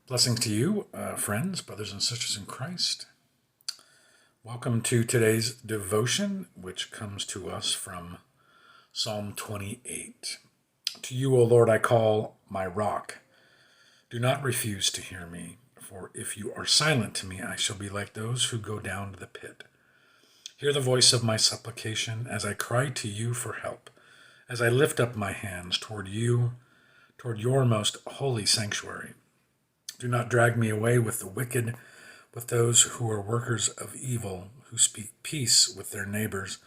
Blessings to you, friends, brothers and sisters in Christ. Welcome to today's devotion, which comes to us from Psalm 28. To you, O Lord, I call my rock. Do not refuse to hear me, for if you are silent to me, I shall be like those who go down to the pit. Hear the voice of my supplication as I cry to you for help, as I lift up my hands toward you, toward your most holy sanctuary. Do not drag me away with the wicked, with those who are workers of evil, who speak peace with their neighbors,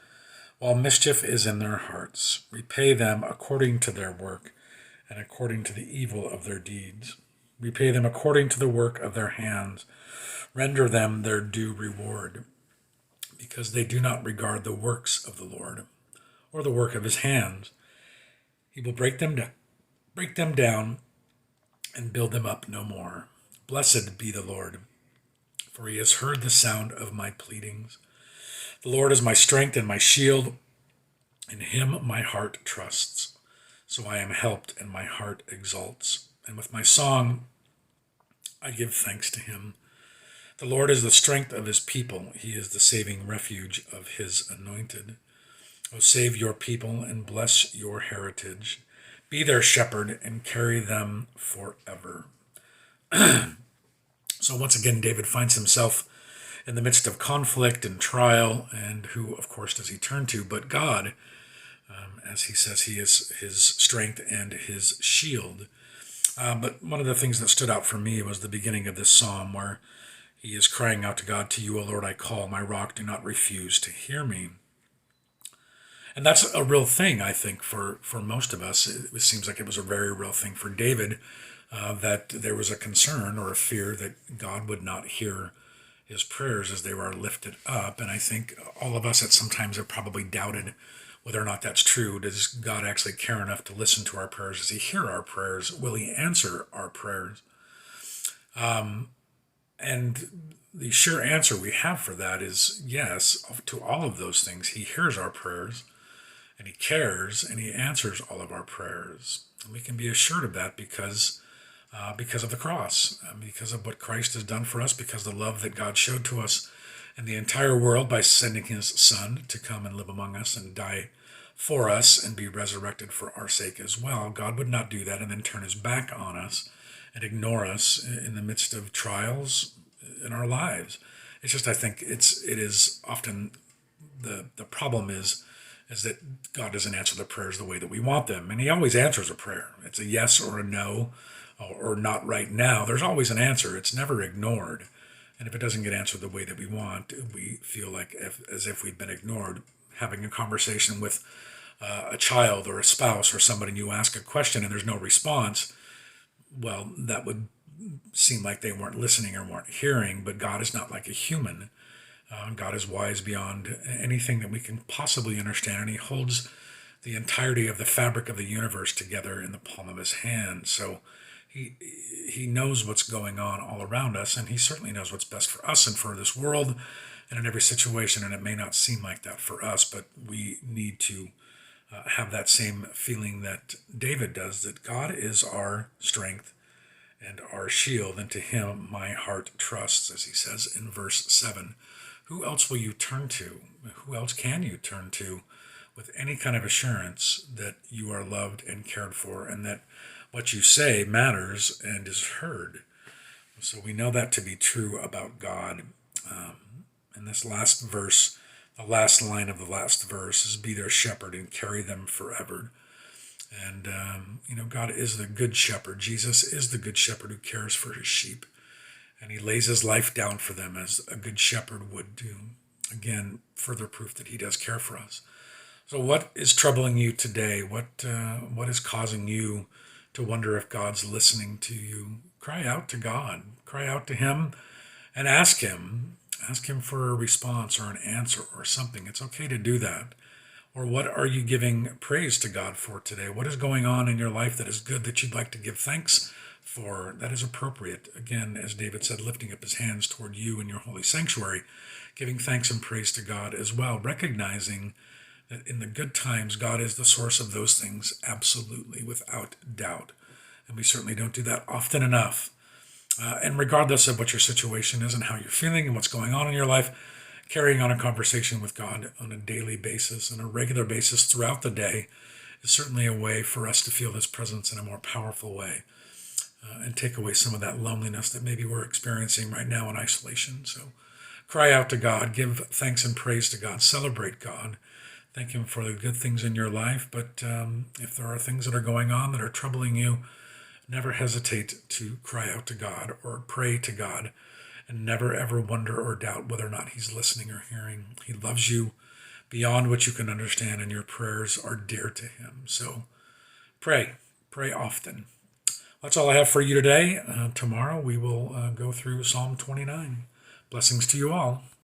while mischief is in their hearts. Repay them according to their work, and according to the evil of their deeds. Repay them according to the work of their hands. Render them their due reward, because they do not regard the works of the Lord, or the work of his hands. He will break them down and build them up no more. Blessed be the Lord, for he has heard the sound of my pleadings. The Lord is my strength and my shield. In him my heart trusts. So I am helped and my heart exults. And with my song I give thanks to him. The Lord is the strength of his people. He is the saving refuge of his anointed. O save your people and bless your heritage. Be their shepherd and carry them forever. So once again, David finds himself in the midst of conflict and trial, and who, of course, does he turn to? But God, as he says, he is his strength and his shield. But one of the things that stood out for me was the beginning of this psalm where he is crying out to God, to you, O Lord, I call, my rock, do not refuse to hear me. And that's a real thing, I think, for most of us. It seems like it was a very real thing for David, that there was a concern or a fear that God would not hear his prayers as they were lifted up. And I think all of us at some times have probably doubted whether or not that's true. Does God actually care enough to listen to our prayers? Does he hear our prayers? Will he answer our prayers? And the sure answer we have for that is yes, to all of those things. He hears our prayers, and he cares, and he answers all of our prayers. And we can be assured of that because of the cross, because of what Christ has done for us, because of the love that God showed to us and the entire world by sending his Son to come and live among us and die for us and be resurrected for our sake as well. God would not do that and then turn his back on us and ignore us in the midst of trials in our lives. It's just, I think it is often the problem is that God doesn't answer the prayers the way that we want them. And he always answers a prayer. It's a yes or a no or not right now. There's always an answer. It's never ignored. And if it doesn't get answered the way that we want, we feel like as if we've been ignored. Having a conversation with a child or a spouse or somebody, and you ask a question and there's no response, well, that would seem like they weren't listening or weren't hearing. But God is not like a human. God is wise beyond anything that we can possibly understand, and he holds the entirety of the fabric of the universe together in the palm of his hand. So he knows what's going on all around us, and he certainly knows what's best for us and for this world and in every situation. And it may not seem like that for us, but we need to have that same feeling that David does, that God is our strength and our shield, and to him my heart trusts, as he says in verse 7. Who else will you turn to? Who else can you turn to with any kind of assurance that you are loved and cared for, and that what you say matters and is heard? So we know that to be true about God. In this last verse, the last line of the last verse is, be their shepherd and carry them forever. And, God is the good shepherd. Jesus is the good shepherd who cares for his sheep. And he lays his life down for them as a good shepherd would do. Again, further proof that he does care for us. So what is troubling you today? What is causing you to wonder if God's listening to you? Cry out to God. Cry out to him and ask him. Ask him for a response or an answer or something. It's okay to do that. Or what are you giving praise to God for today? What is going on in your life that is good that you'd like to give thanks for? That is appropriate. Again, as David said, lifting up his hands toward you in your holy sanctuary, giving thanks and praise to God as well, recognizing that in the good times, God is the source of those things, absolutely, without doubt. And we certainly don't do that often enough. And regardless of what your situation is and how you're feeling and what's going on in your life, carrying on a conversation with God on a daily basis, on a regular basis throughout the day, is certainly a way for us to feel His presence in a more powerful way, and take away some of that loneliness that maybe we're experiencing right now in isolation. So cry out to God, give thanks and praise to God, celebrate God, thank Him for the good things in your life. But if there are things that are going on that are troubling you, never hesitate to cry out to God or pray to God, and never ever wonder or doubt whether or not He's listening or hearing. He loves you beyond what you can understand, and your prayers are dear to Him. So pray often. That's all I have for you today. Tomorrow we will go through Psalm 29. Blessings to you all.